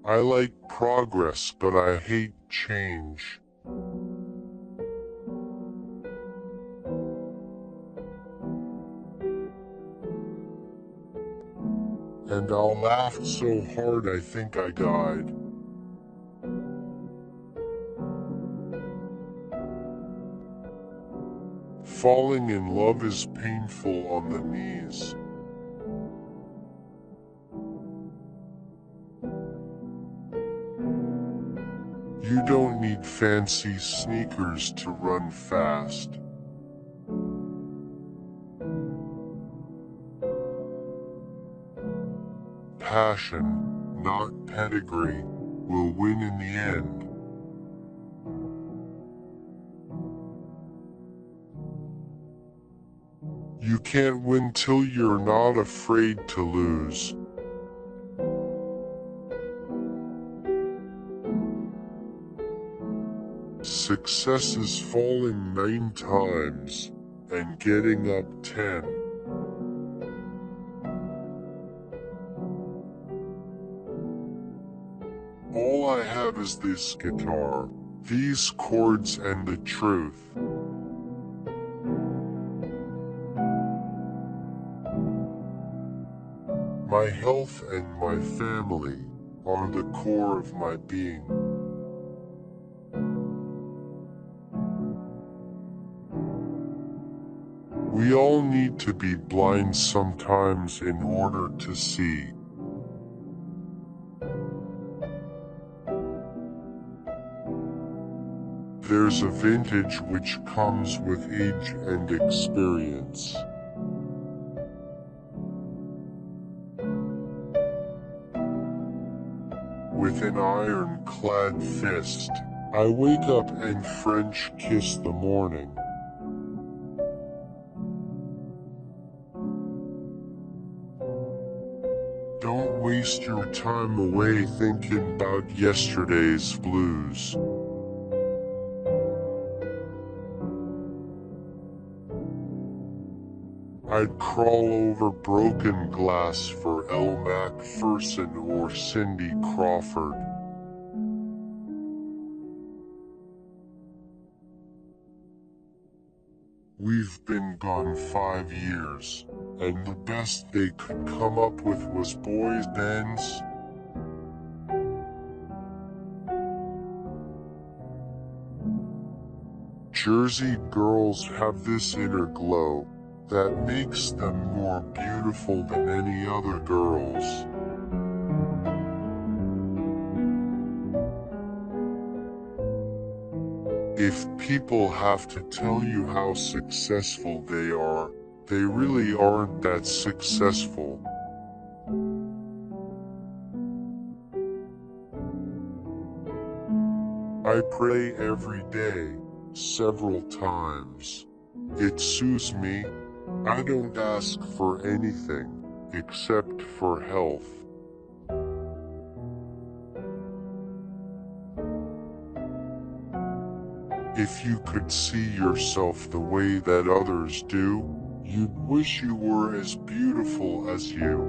I like progress, but I hate change. And I laughed so hard I think I died. Falling in love is painful on the knees. You don't need fancy sneakers to run fast. Passion, not pedigree, will win in the end. You can't win till you're not afraid to lose. Success is falling 9 times and getting up 10. All I have is this guitar, these chords and the truth. My health and my family are the core of my being. We all need to be blind sometimes in order to see. There's a vintage which comes with age and experience. With an iron-clad fist, I wake up and French kiss the morning. Don't waste your time away thinking about yesterday's blues. I'd crawl over broken glass for Elle Macpherson or Cindy Crawford. We've been gone 5 years, and the best they could come up with was boys' bands. Jersey girls have this inner glow that makes them more beautiful than any other girls. If people have to tell you how successful they are, they really aren't that successful. I pray every day, several times. It soothes me. I don't ask for anything, except for health. If you could see yourself the way that others do, you'd wish you were as beautiful as you.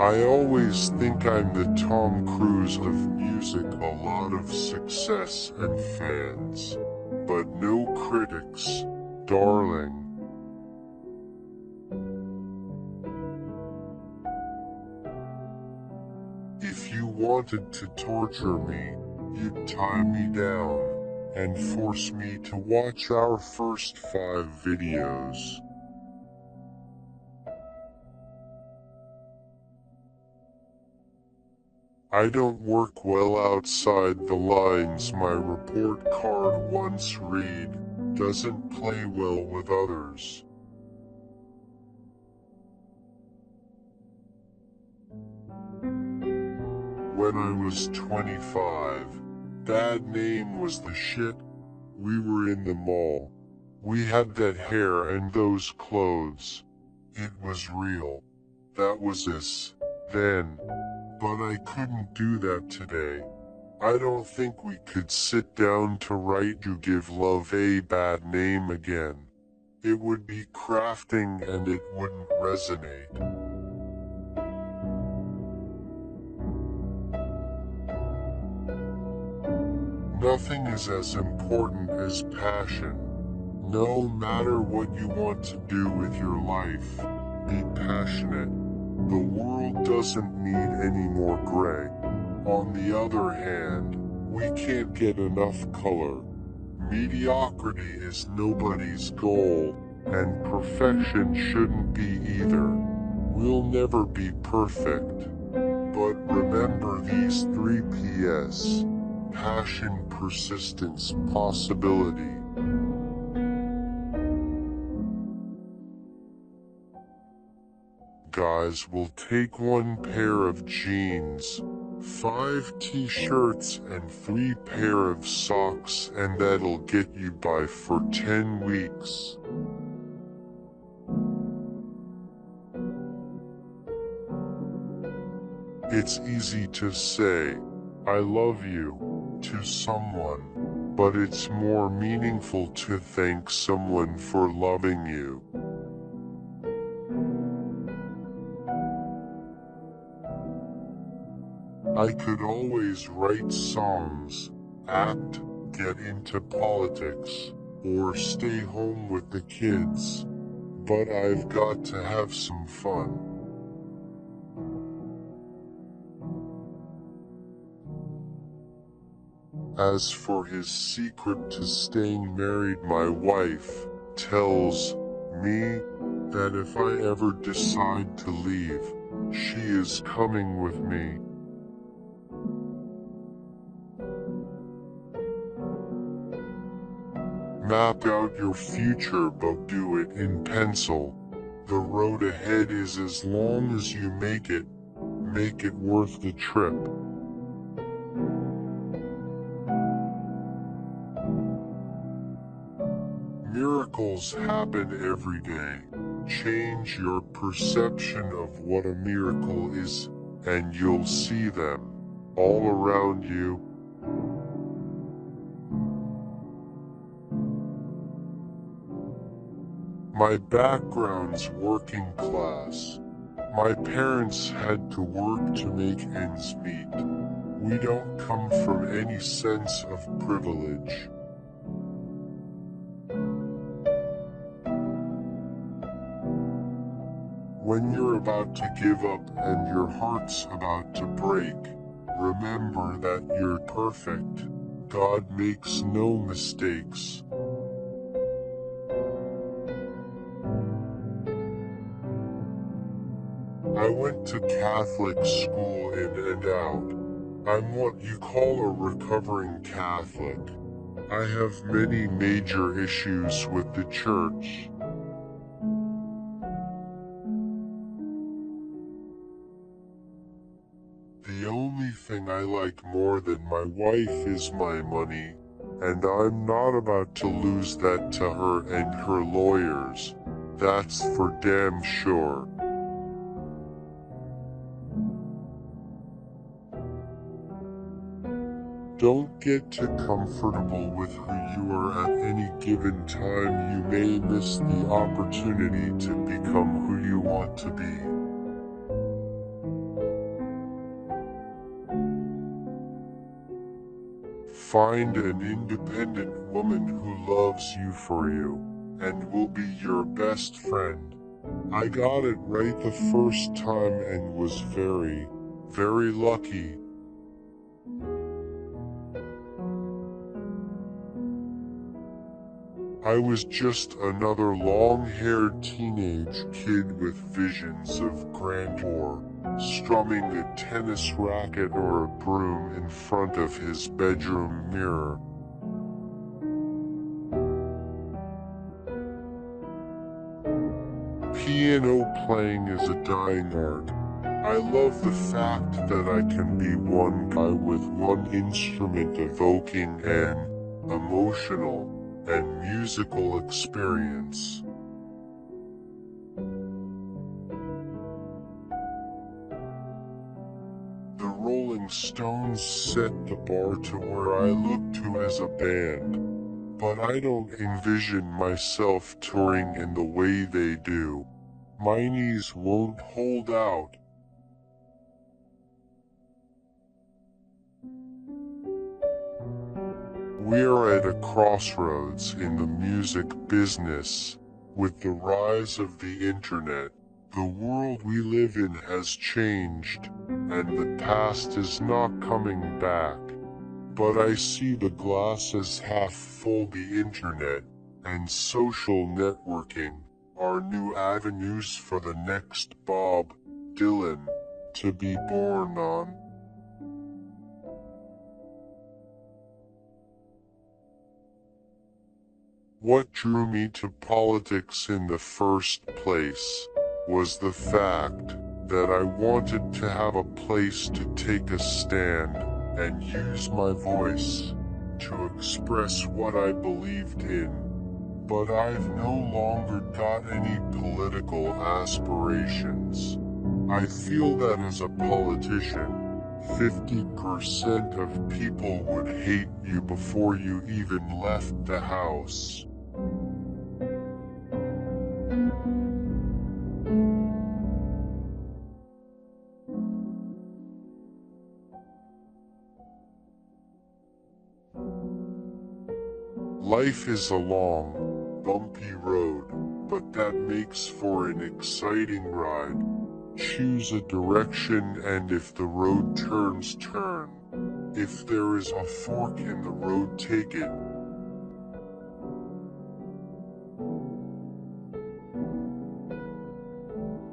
I always think I'm the Tom Cruise of music, a lot of success and fans, but no critics, darling. If you wanted to torture me, you'd tie me down and force me to watch our first 5 videos. I don't work well outside the lines. My report card once read, doesn't play well with others. When I was 25, bad name was the shit. We were in the mall. We had that hair and those clothes. It was real. That was us, then. But I couldn't do that today. I don't think we could sit down to write You Give Love a Bad Name again. It would be crafting and it wouldn't resonate. Nothing is as important as passion. No matter what you want to do with your life, be passionate. The world doesn't need any more gray. On the other hand, we can't get enough color. Mediocrity is nobody's goal, and perfection shouldn't be either. We'll never be perfect. But remember these 3 Ps. Passion, persistence, possibility. Guys, we'll take 1 pair of jeans, 5 t-shirts and 3 pair of socks, and that'll get you by for 10 weeks. It's easy to say, I love you, to someone, but it's more meaningful to thank someone for loving you. I could always write songs, act, get into politics, or stay home with the kids, but I've got to have some fun. As for his secret to staying married, my wife tells me that if I ever decide to leave, she is coming with me. Map out your future, but do it in pencil. The road ahead is as long as you make it worth the trip. Miracles happen every day. Change your perception of what a miracle is, and you'll see them all around you. My background's working class. My parents had to work to make ends meet. We don't come from any sense of privilege. When you're about to give up and your heart's about to break, remember that you're perfect. God makes no mistakes. I went to Catholic school in and out. I'm what you call a recovering Catholic. I have many major issues with the church. The only thing I like more than my wife is my money, and I'm not about to lose that to her and her lawyers. That's for damn sure. Don't get too comfortable with who you are at any given time. You may miss the opportunity to become who you want to be. Find an independent woman who loves you for you, and will be your best friend. I got it right the first time and was very, very lucky. I was just another long-haired teenage kid with visions of grandeur, strumming a tennis racket or a broom in front of his bedroom mirror. Piano playing is a dying art. I love the fact that I can be one guy with one instrument evoking an emotional and musical experience. The Rolling Stones set the bar to where I look to as a band, but I don't envision myself touring in the way they do. My knees won't hold out. We're at a crossroads in the music business. With the rise of the internet, the world we live in has changed, and the past is not coming back. But I see the glass as half full. The internet and social networking are new avenues for the next Bob Dylan to be born on. What drew me to politics in the first place was the fact that I wanted to have a place to take a stand and use my voice to express what I believed in. But I've no longer got any political aspirations. I feel that as a politician, 50% of people would hate you before you even left the house. Life is a long, bumpy road, but that makes for an exciting ride. Choose a direction, and if the road turns, turn. If there is a fork in the road, take it.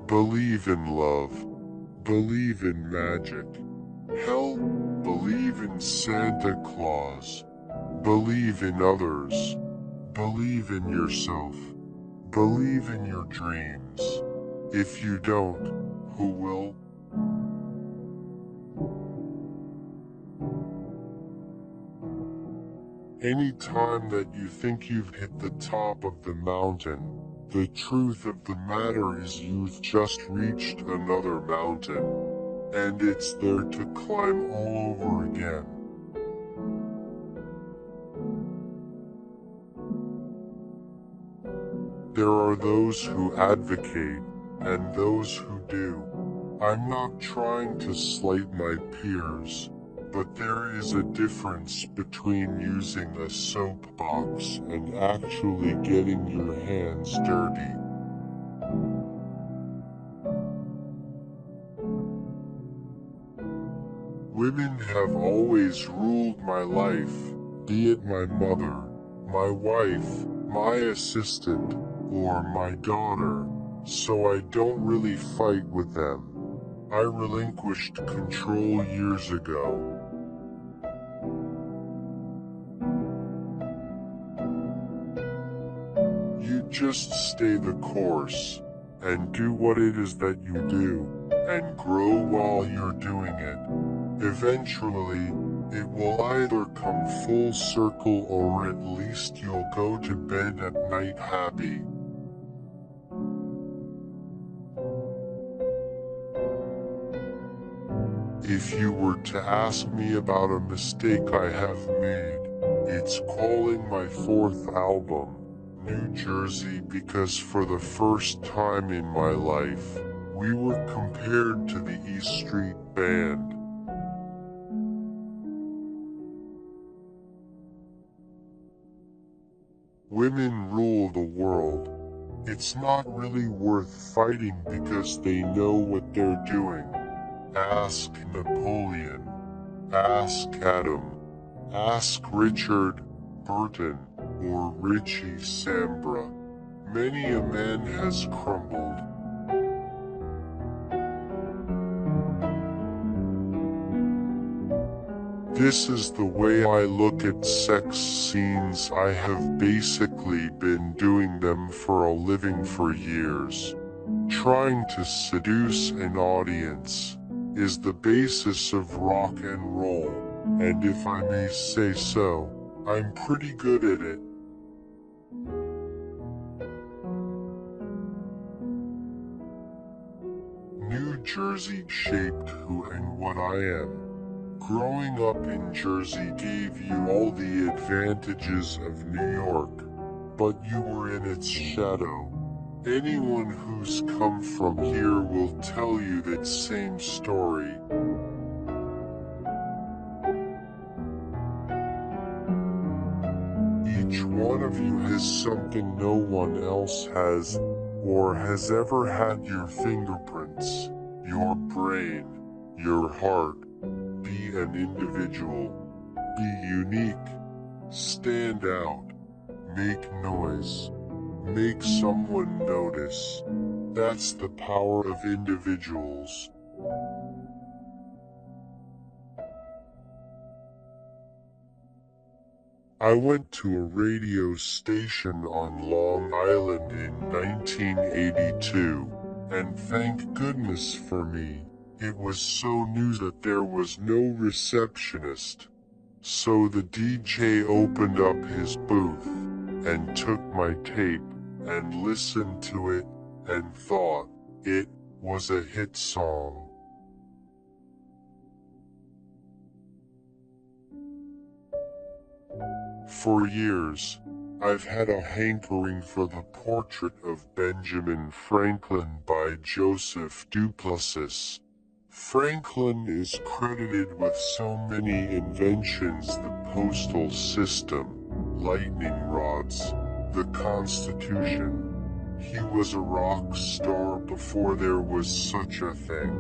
Believe in love. Believe in magic. Hell, believe in Santa Claus. Believe in others. Believe in yourself. Believe in your dreams. If you don't, who will? Any time that you think you've hit the top of the mountain, the truth of the matter is you've just reached another mountain, and it's there to climb all over again. There are those who advocate, and those who do. I'm not trying to slight my peers, but there is a difference between using a soapbox and actually getting your hands dirty. Women have always ruled my life, be it my mother, my wife, my assistant, or my daughter, so I don't really fight with them. I relinquished control years ago. You just stay the course, and do what it is that you do, and grow while you're doing it. Eventually, it will either come full circle or at least you'll go to bed at night happy. If you were to ask me about a mistake I have made, it's calling my fourth album New Jersey, because for the first time in my life, we were compared to the E Street Band. Women rule the world. It's not really worth fighting because they know what they're doing. Ask Napoleon. Ask Adam. Ask Richard Burton or Richie Sambora. Many a man has crumbled. This is the way I look at sex scenes. I have basically been doing them for a living for years. Trying to seduce an audience is the basis of rock and roll, and if I may say so, I'm pretty good at it. New Jersey shaped who and what I am. Growing up in Jersey gave you all the advantages of New York, but you were in its shadow. Anyone who's come from here will tell you that same story. Each one of you has something no one else has, or has ever had: your fingerprints, your brain, your heart. Be an individual. Be unique. Stand out. Make noise. Make someone notice. That's the power of individuals. I went to a radio station on Long Island in 1982, and thank goodness for me, it was so new that there was no receptionist. So the DJ opened up his booth, and took my tape, and listened to it, and thought it was a hit song. For years, I've had a hankering for the portrait of Benjamin Franklin by Joseph Duplessis. Franklin is credited with so many inventions: the postal system, lightning rods, the Constitution. He was a rock star before there was such a thing.